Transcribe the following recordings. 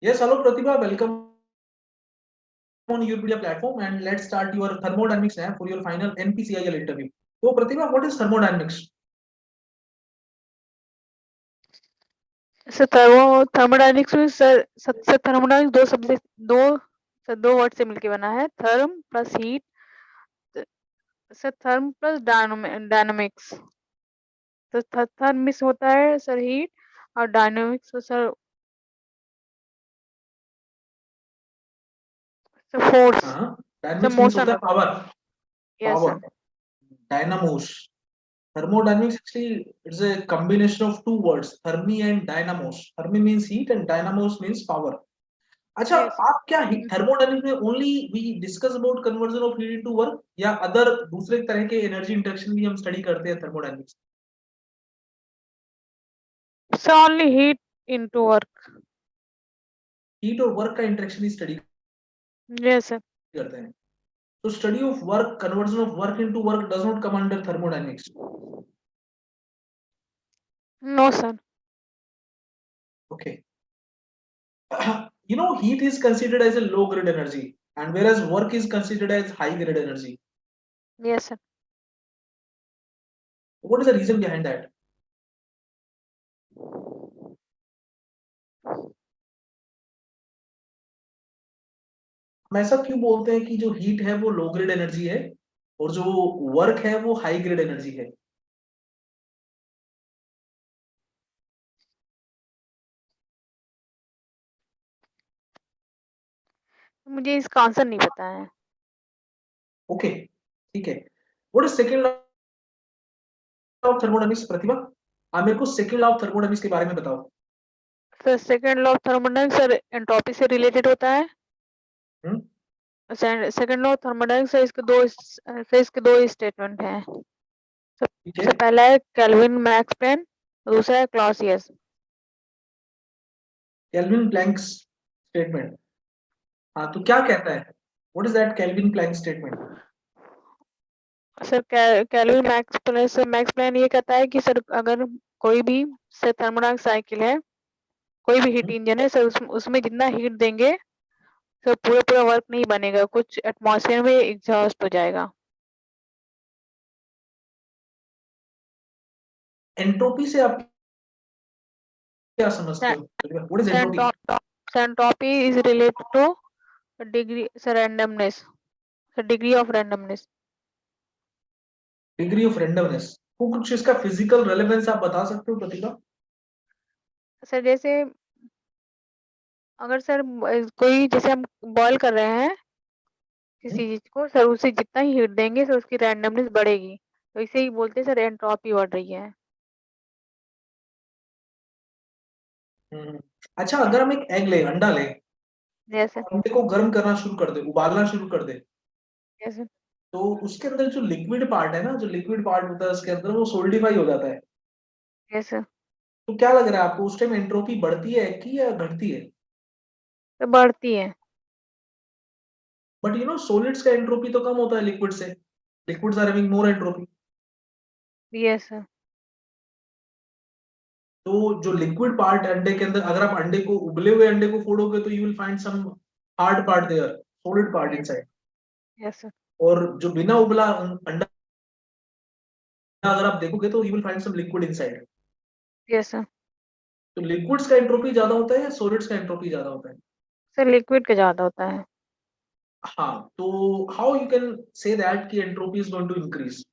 Yes, hello Pratibha, welcome on your media platform and let's start your thermodynamics for your final NPCIL interview. So Pratibha, what is thermodynamics? Sir thermodynamics में sir thermodynamics दो word से मिलके बना है, therm plus heat. Sir therm plus dynamics. तो therm means होता है sir heat, और dynamics sir force, sir Dynamics means motion होता है होता है। power, yes power, sir. dynamos. Thermodynamics actually it's a combination of two words, thermi and dynamos. Thermi means heat and dynamos means power. अच्छा, yes आप क्या थर्मोडायनेमिक्स में only we discuss about conversion of heat into work या other दूसरे तरह के energy interaction भी हम स्टडी करते हैं thermodynamics? Sir only heat into work. Heat और वर्क का इंटरेक्शन ही स्टडी यस सर। करते हैं। तो study of work, conversion of work into work does not come under thermodynamics. No sir. Okay. Heat is considered as a low grade energy, and whereas work is considered as high grade energy. Yes sir. What is the reason behind that? हम ऐसा क्यों बोलते हैं कि जो heat है वो low grade energy है और जो वर्क है वो हाई ग्रेड एनर्जी है? मुझे इसका आंसर नहीं पता है। ओके, ठीक है. What is second law of thermodynamics, Pratibha? आप मेरे को सेकंड लॉ ऑफ थर्मोडायनामिक्स के बारे में बताओ. Sir second law of thermodynamics sir entropy से रिलेटेड होता है। हम्म, सेकंड लॉ ऑफ थर्मोडायनामिक्स इसके दो स्टेटमेंट हैं। ठीक सबसे है. पहला है केल्विन मैक्स प्लैंक, दूसरा है क्लॉसियस। Kelvin Planck statement. हाँ, तो क्या कहता है? What is that Kelvin Planck statement? Sir Kelvin Max Planck ये कहता है कि सर अगर कोई भी सर थर्मोडायनामिक साइकिल है, कोई भी हीट इंजन है सर, उसमें जितना हीट देंगे सर पूरा पूरा वर्क नहीं बनेगा, कुछ एटमॉस्फेयर में एग्जॉस्ट हो जाएगा। एंट्रोपी से आप क्या समझते हो? What is entropy? Entropy is related two degree sir randomness, sir degree of randomness. Degree of randomness. वो कुछ इसका फिजिकल रेलेवेंस आप बता सकते हो प्रतिभा? सर जैसे अगर सर कोई जैसे हम बॉयल कर रहे हैं किसी चीज को सर, उसे जितना ही हीट देंगे सर उसकी रैंडमनेस बढ़ेगी, तो इसे ही बोलते हैं सर एंट्रोपी बढ़ रही है। हम्म. अच्छा, अगर हम एक एग ले, अंडा ले, जैसे अंडे को गर्म करना शुरू कर दे, उबालना शुरू कर दे, जैसे तो उसके अंदर जो लिक्विड पार्ट है ना, जो लिक्विड पार्ट होता है उसके अंदर, वो सोल्डिफाई हो जाता है. जैसे तो क्या लग रहा है आपको, उस टाइम एंट्रोपी बढ़ती है एग की या घटती है? तो बढ़ती है। बट सॉलिड्स का एंट्रोपी तो कम होता है लिक्विड से. Liquids are having more entropy. Yes sir. तो जो लिक्विड पार्ट अंडे के अंदर, अगर आप अंडे को, उबले हुए अंडे को फोड़ोगे तो you will find some hard part there, solid part inside. Yes sir. और जो बिना उबला अंडा अगर आप देखोगे तो you will find some liquid inside. Yes sir. तो लिक्विड्स का एंट्रोपी ज्यादा होता है या सॉलिड्स का एंट्रोपी ज्यादा होता है? सर लिक्विड का ज्यादा होता है। हाँ, तो how you can say that कि entropy is going to increase?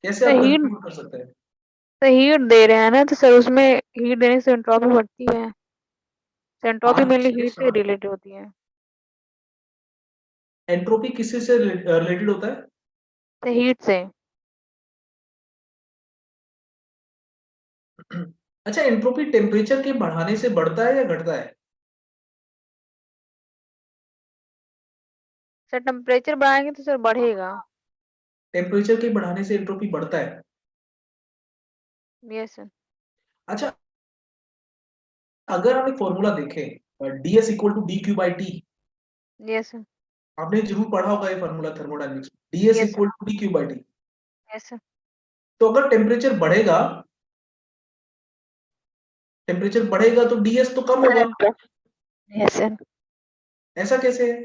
कैसे सर आप हीट कंक्लूड कर सकते हैं? सर हीट दे रहे हैं ना, तो सर उसमें हीट देने से एंट्रोपी बढ़ती है। एंट्रोपी हाँ, मेनली ठीक है, हीट से समझ. रिलेटेड होती है। एंट्रोपी किससे से रिलेटेड होता है? तो हीट से। अच्छा, एंट्रोपी टेम्परेचर के बढ़ाने से बढ़ता है या घटता है? सर टेम्परेचर बढ़ाएंगे तो सर बढ़ेगा। टेम्परेचर के बढ़ाने से एंट्रोपी बढ़ता है. Yes sir. अच्छा, अगर हम एक फॉर्मूला देखें, ds equal to D Q by T. Yes sir. आपने जरूर पढ़ा होगा ये formula thermodynamics. ds yes sir. Equal to D Q by T. Yes sir. तो अगर टेम्परेचर बढ़ेगा तो ds तो कम होगा. Yes, sir. ऐसा कैसे है?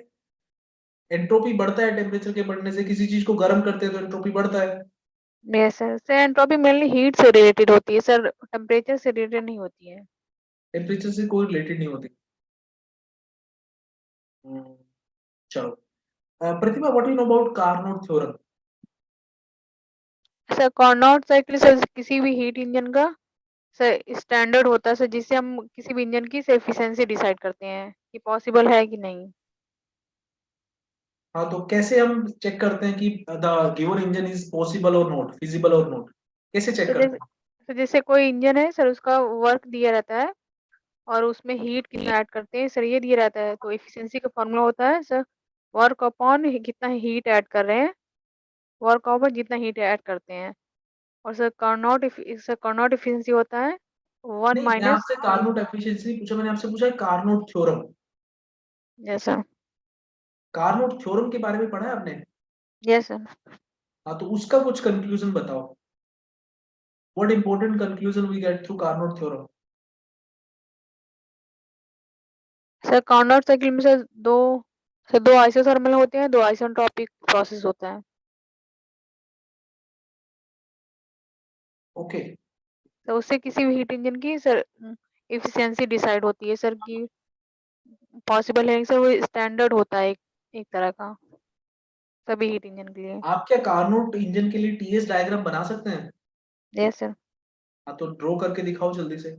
एंट्रोपी बढ़ता है टेम्परेचर के बढ़ने से, किसी चीज को गर्म करते हैं तो एंट्रोपी बढ़ता है। Yes, sir. Sir, entropy mainly heat से रिलेटेड होती है सर, टेम्परेचर से रिलेटेड नहीं होती है। टेम्परेचर से कोई रिलेटेड नहीं होती। हम्म, चलो। Pratibha, what you know about Carnot theorem? Sir Carnot cycle sir किसी भी हीट इंजन का सर स्टैंडर्ड होता है सर, जिससे हम किसी भी इंजन की एफिशिएंसी डिसाइड करते हैं कि पॉसिबल है कि नहीं। हाँ, तो कैसे हम चेक करते हैं कि the given engine is possible और नॉट, फिजिबल और नॉट? कैसे चेक सर करते हैं? जैसे कोई इंजन है सर, उसका वर्क दिया रहता है और उसमें हीट कितना ऐड करते हैं सर, ये दिया रहता है। तो एफिशिएंसी का फॉर्मूला होता है सर, वर्क अपॉन कितना हीट ऐड कर रहे हैं, वर्क अपॉन जितना हीट ऐड करते हैं। और सर कार्नोट एफिशिएंसी होता है वन नहीं, मैं माइनस। आपसे कार्नोट एफिशिएंसी नहीं पूछा, मैंने आपसे पूछा है Carnot theorem. Yes sir. Carnot theorem के बारे में पढ़ा है आपने? Yes sir. हाँ, तो उसका कुछ कंक्लूजन बताओ। What important conclusion we get through Carnot theorem? Sir Carnot cycle में दो आइसोथर्मल होते हैं, दो आइसोट्रोपिक प्रोसेस होता है। ओके। तो उससे किसी भी हीट इंजन की सर एफिशिएंसी डिसाइड होती है सर, कि पॉसिबल है सर, वो स्टैंडर्ड होता है एक तरह का सभी हीट इंजन के लिए। आप क्या कार्नोट इंजन के लिए टीएस डायग्राम बना सकते हैं? Yes sir. हाँ, तो ड्रॉ करके दिखाओ जल्दी से।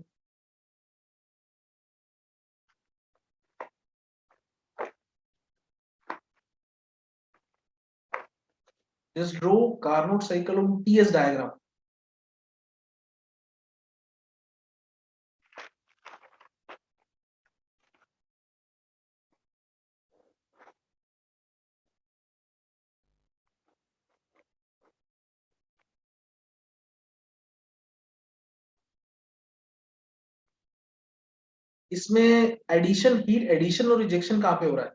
Just draw Carnot cycle on TS diagram. इसमें एडिशन, हीट एडिशन और रिजेक्शन कहाँ पे हो रहा है?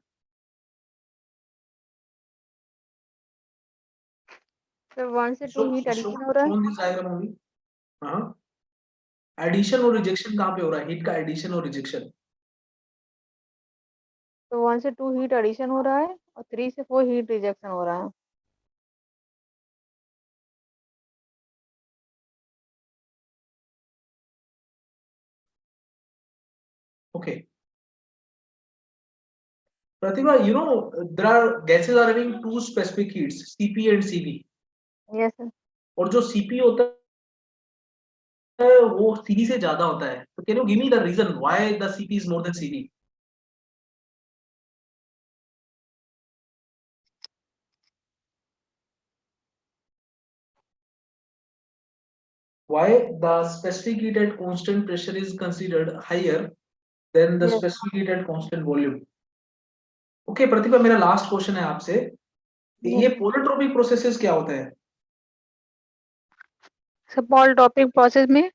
सर 1 से 2 हीट एडिशन हो रहा है। Show this diagram only. हाँ, एडिशन और रिजेक्शन कहाँ पे हो रहा है? हीट का एडिशन और रिजेक्शन। तो 1 से 2 हीट एडिशन हो रहा है और 3 से 4 हीट रिजेक्शन हो रहा है। Okay. Pratibha, you know, there are gases are having two specific heats, Cp and Cv. Yes sir. और जो Cp होता है वो Cv से ज्यादा होता है। तो can you give me the reason why the Cp is more than Cv? Why the specific heat at constant pressure is considered higher than the yes specific heat at constant volume? Okay, प्रतिभा, मेरा last question है आपसे। ये yes पोलोट्रोपिक processes क्या होते हैं? Sir Paul topic process में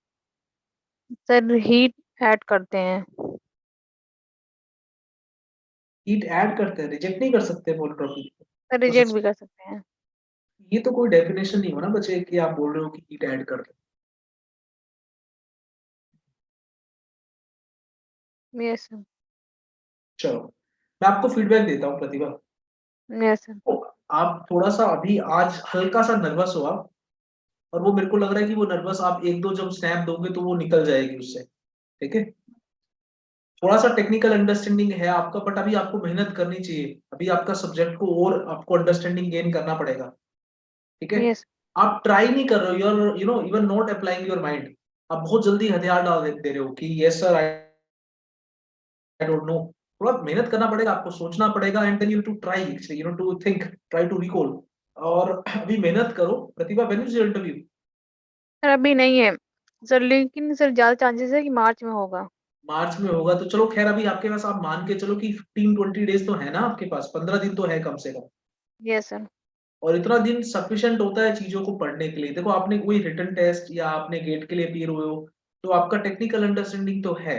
sir heat add करते हैं। हीट ऐड करते हैं, रिजेक्ट नहीं कर सकते पोलोट्रोपिक सर रिजेक्ट प्रोसेस। भी कर सकते हैं। ये तो कोई डेफिनेशन नहीं हो ना बच्चे कि आप बोल रहे हो कि हीट ऐड करते हैं। Yes sir. चलो, मैं आपको फीडबैक देता हूँ प्रतिभा। Yes sir. तो आप थोड़ा सा अभी आज हल्का सा नर्वस हो आप, और वो मेरे को लग रहा है कि वो नर्वस आप एक दो जब स्नैप दोगे तो वो निकल जाएगी उससे। ठीक है? थोड़ा सा टेक्निकल अंडरस्टैंडिंग है आपका, बट अभी आपको मेहनत करनी चाहिए। अभी आपका सब्जेक्ट को और आपको अंडरस्टैंडिंग गेन करना पड़ेगा। ठीक है? यस आप ट्राई नहीं कर रहे हो, you are even not applying your mind. आप बहुत जल्दी हथियार डाल दे रहे हो कि yes sir, I don't know. थोड़ा मेहनत करना पड़ेगा, आपको सोचना पड़ेगा, and then you to try, to think, try to recall. और अभी मेहनत करो Pratibha. When is your interview? Sir अभी नहीं है सर, लेकिन सर ज्यादा चांसेस है कि मार्च में होगा। मार्च में होगा तो चलो खैर, अभी आपके पास, आप मान के चलो कि 15-20 डेज तो है ना आपके पास, 15 दिन तो है कम से कम। Yes sir. और इतना दिन सफिशिएंट होता है चीजों को पढ़ने के लिए। देखो, आपने कोई रिटन टेस्ट या आपने गेट के लिए अपीयर हुए हो, तो आपका टेक्निकल अंडरस्टैंडिंग तो है।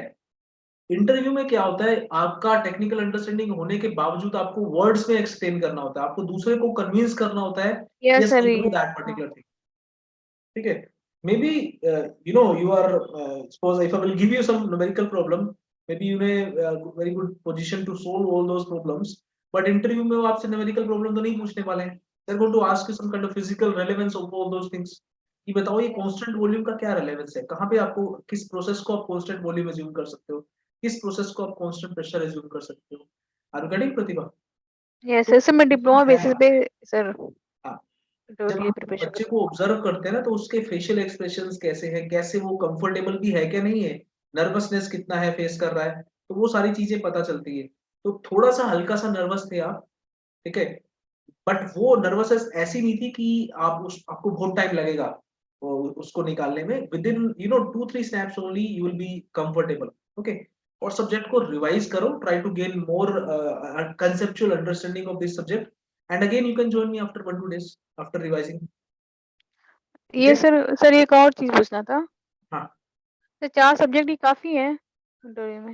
इंटरव्यू में क्या होता है, आपका टेक्निकल अंडरस्टैंडिंग होने के बावजूद आपको वर्ड्स में एक्सप्लेन करना होता है, आपको दूसरे को कन्विंस करना होता है, yes yes sir. I know that हाँ। Particular thing. ठीक है? Maybe, you are, suppose if I will give you some numerical problem, maybe you may very good position to solve all those problems, but interview में वो आपसे numerical problem तो नहीं पूछने वाले हैं. They're going to ask you some kind of physical relevance of all those things. कि बताओ ये constant volume का क्या relevance है, कहाँ पे आपको किस process को आप constant volume assume कर सकते हो, किस process को आप constant pressure assume कर सकते हो. Are you getting Pratibha? Yes तो सर, मैं डिप्लोमा है, बेसिस पे सर हाँ, तो जब लिए हम प्रिपरेशन बच्चे कर को ऑब्जर्व करते हैं ना तो उसके फेशियल एक्सप्रेशंस कैसे हैं, कैसे वो कंफर्टेबल भी है क्या नहीं है, नर्वसनेस कितना है फेस कर रहा है, तो वो सारी चीजें पता चलती है. तो थोड़ा सा हल्का सा नर्वस थे आप, ठीक है, बट वो नर्वसनेस ऐसी नहीं थी कि आपको बहुत टाइम लगेगा उसको निकालने में. Within 2-3 snaps only you will be comfortable. Okay, और सब्जेक्ट को रिवाइज करो, try to gain more conceptual understanding of this subject, and again you can join me after 1-2 days after revising. ठीक ये है. सर एक और चीज पूछना था. हाँ, तो 4 सब्जेक्ट ही काफी है इंटरव्यू में.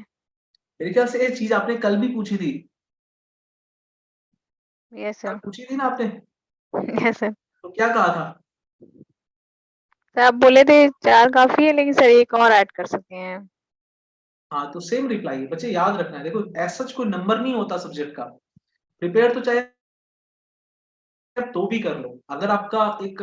मेरे ख्याल से ये चीज आपने कल भी पूछी थी. यस कल सर. पूछी थी ना आपने, यस सर. तो क्या कहा था? सर आप बोले थे 4 काफी है, लेकिन सर एक और ऐड कर सकते हैं. हाँ, तो सेम रिप्लाई है. बच्चे याद रखना है, देखो एज सच कोई नंबर नहीं होता सब्जेक्ट का. प्रिपेयर तो चाहे आप तो भी कर लो. अगर आपका एक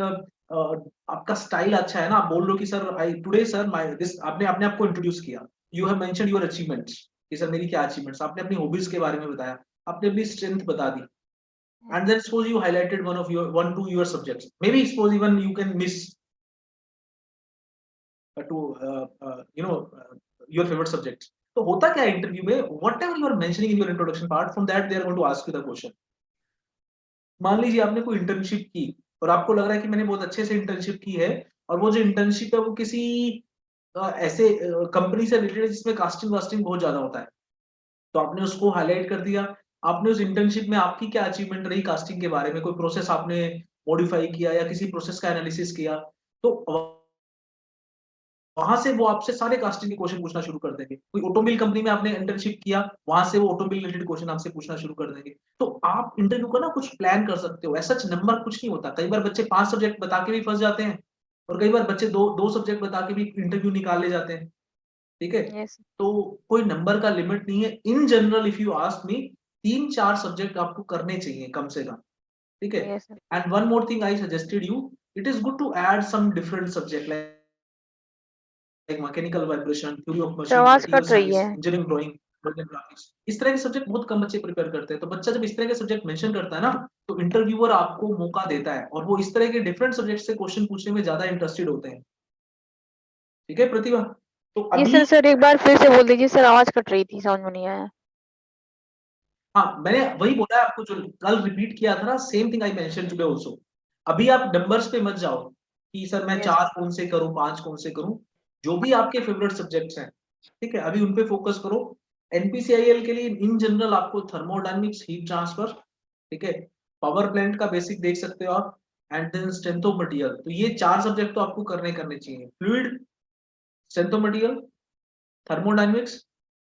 आपका स्टाइल अच्छा है ना, आप बोल लो कि sir I today sir my this, आपने अपने आप को इंट्रोड्यूस किया, you have mentioned your achievements, कि सर मेरी क्या अचीवमेंट्स, आपने अपनी हॉबीज के बारे में बताया, आपने अपनी स्ट्रेंथ बता दी, and then suppose you highlighted one to your subjects, maybe suppose even you can miss to your favorite subjects. तो होता क्या है इंटरव्यू में, whatever you are mentioning in your introduction part, from that they are going to ask you the question. मान लीजिए आपने कोई internship की और आपको लग रहा है कि मैंने बहुत अच्छे से इंटर्नशिप की है, और वो जो इंटर्नशिप है वो किसी ऐसे कंपनी से रिलेटेड है जिसमें कास्टिंग वास्टिंग बहुत ज्यादा होता है, तो आपने उसको हाईलाइट कर दिया. आपने उस इंटर्नशिप में आपकी क्या अचीवमेंट रही कास्टिंग के बारे में, कोई प्रोसेस आपने मॉडिफाई किया या किसी प्रोसेस का एनालिसिस किया, तो वहां से वो आपसे सारे कास्टिंग के क्वेश्चन पूछना शुरू कर देंगे. कोई ऑटोमोबाइल कंपनी में आपने इंटर्नशिप किया, वहां से वो ऑटोमोबाइल रिलेटेड क्वेश्चन आपसे पूछना शुरू कर देंगे. तो आप इंटरव्यू का ना कुछ प्लान कर सकते हो. ऐसा नंबर कुछ नहीं होता. कई बार बच्चे 5 सब्जेक्ट बता के भी फंस जाते हैं, और कई बार बच्चे दो सब्जेक्ट बता के भी इंटरव्यू निकाल ले जाते हैं. ठीक है, यस. तो कोई नंबर का लिमिट नहीं है. In general if you ask me, 3-4 subject आपको करने चाहिए कम से कम. ठीक है. Yes sir. And one more thing I suggested you, it is good to add some different subject like mechanical vibration, theory of sir machine, आवाज material कट रही साइंस, है. Engineering drawing, graphics. इस तरह के सब्जेक्ट बहुत कम बच्चे प्रिपेयर करते हैं. तो बच्चा जब इस तरह के सब्जेक्ट मेंशन करता है ना, तो इंटरव्यूअर आपको मौका देता है, और वो इस तरह के डिफरेंट सब्जेक्ट से क्वेश्चन पूछने में ज्यादा इंटरेस्टेड होते हैं. ठीक है प्रतिभा. तो ये अभी सर एक बार फिर से बोल दीजिए सर, आवाज कट रही थी, समझ में नहीं आया. हाँ, मैंने वही बोला है आपको, जो कल रिपीट किया था ना, same thing I mention today also. अभी आप नंबर्स पे मत जाओ कि सर मैं यस. 4 कौन से करूं, 5 कौन से करूं. जो भी आपके फेवरेट सब्जेक्ट्स हैं, ठीक है, अभी उन पे फोकस करो. एनपीसीआईएल के लिए इन जनरल आपको थर्मोडायनामिक्स, हीट ट्रांसफर, ठीक है, पावर प्लांट का बेसिक देख सकते हो आप, and then strength of material. तो ये 4 सब्जेक्ट तो आपको करने चाहिए. Fluid, strength of material, thermodynamics,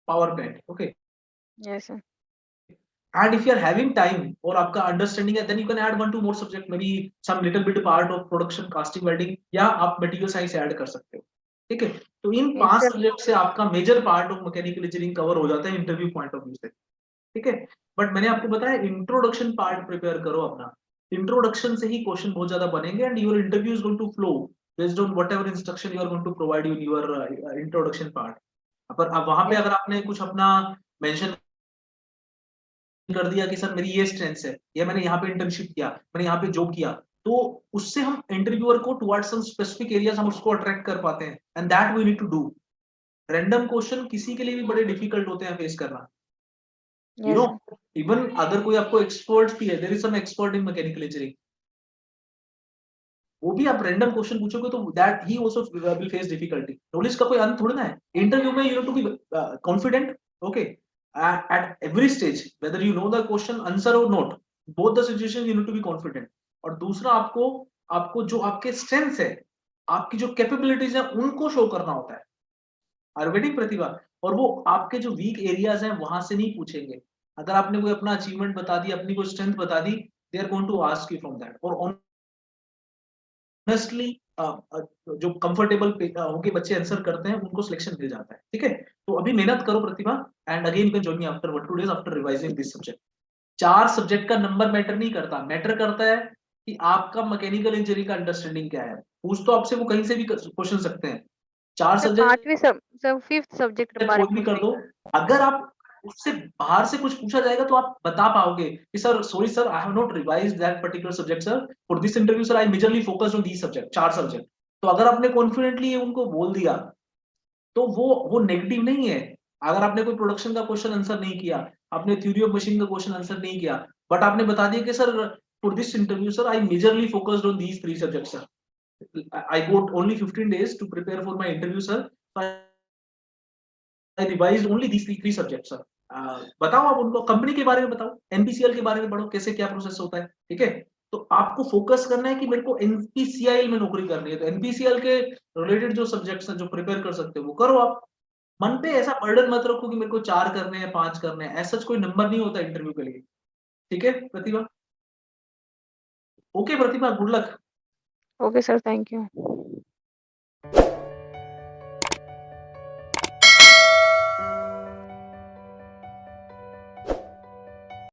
power plant. Okay. Yes sir. And if you are having time और आपका अंडरस्टैंडिंग है, then you can add 1-2 more subject, maybe some little bit part of production, casting, welding, या आप material science add कर सकते हो. ठीक है. तो इन यस 5 सर. सब्जेक्ट से आपका major part of mechanical engineering cover हो जाता है इंटरव्यू पॉइंट ऑफ व्यू से. ठीक है. बट मैंने आपको बताया इंट्रोडक्शन पार्ट प्रिपेयर करो अपना. इंट्रोडक्शन से ही क्वेश्चन बहुत ज्यादा बनेंगे, and your interview is going to flow based on whatever instruction you are going to provide in your introduction part. पर अब वहां पे यस. अगर आपने कुछ अपना मेंशन कर दिया कि सर मेरी ये स्ट्रेंथ है, या मैंने यहाँ पे इंटर्नशिप किया, मैंने यहाँ पे जॉब किया, तो उससे हम इंटरव्यूअर को टुवर्ड्स सम स्पेसिफिक एरियाज हम उसको अट्रैक्ट कर पाते हैं. And that we need to do. Random question किसी के लिए भी बड़े डिफिकल्ट होते हैं फेस करना. You know, yes sir. Even अगर कोई आपको एक्सपर्ट भी है, there is some expert in mechanical engineering, वो भी आप रैंडम क्वेश्चन पूछोगे तो that he also will face difficulty. Knowledge का कोई अंत थोड़ी ना है. इंटरव्यू में you have to be confident. Okay. At every stage, whether you know the question answer or not, both the situations you need to be confident. और दूसरा आपको आपको जो आपके स्ट्रेंथ्स है, आपकी जो कैपेबिलिटीज है, उनको शो करना होता है. आर यू गेटिंग प्रतिभा? और वो आपके जो वीक एरियाज हैं वहां से नहीं पूछेंगे. अगर आपने कोई अपना अचीवमेंट बता दी, अपनी कोई स्ट्रेंथ बता दी, they are going to ask you from that. और ऑनेस्टली जो कंफर्टेबल होके बच्चे आंसर करते हैं उनको सिलेक्शन मिल जाता है, ठीक है। तो अभी मेहनत करो Pratibha, and again you can join me after 1-2 days after revising this subject. 4 subject का नंबर मैटर नहीं करता, मैटर करता है कि आपका मैकेनिकल इंजीनियरिंग का अंडरस्टैंडिंग क्या है। पूछ तो आपसे वो कहीं से भी क्वेश्चन सकते हैं। 4 सर सब्जेक्ट 5वीं सब 5th सब्जेक्ट के बारे कोई में भी पूछ कर रही दो, अगर आप उससे बाहर से कुछ पूछा जाएगा तो आप बता पाओगे कि sir sorry sir, I have not revised that particular subject sir, for this interview sir I majorly focused on these subject, 4 subject. तो अगर आपने कॉन्फिडेंटली उनको बोल दिया तो वो नेगेटिव नहीं है। अगर आपने कोई प्रोडक्शन का क्वेश्चन आंसर नहीं किया, आपने थ्योरी ऑफ मशीन का क्वेश्चन आंसर नहीं किया, बट आपने बता दिया कि sir for this interview sir I majorly focused on these 3 subjects sir, I got only 15 days to prepare for my interview sir, so I revised only these three subjects sir। बताओ, आप उनको company के बारे में बताओ, NPCL के बारे में पढ़ो, कैसे क्या प्रोसेस होता है, ठीक है। तो आपको फोकस करना है कि मेरे को एनपीसीआई में नौकरी करनी है, तो एनपीसीएल के रिलेटेड जो सब्जेक्ट्स हैं जो प्रिपेयर कर सकते हो वो करो आप। मन पे ऐसा बर्डन मत रखो कि मेरे को 4 करने हैं 5 करने हैं, ऐसा कोई नंबर नहीं होता इंटरव्यू के लिए, ठीक है Pratibha. Okay Pratibha, good luck. Okay sir, thank you.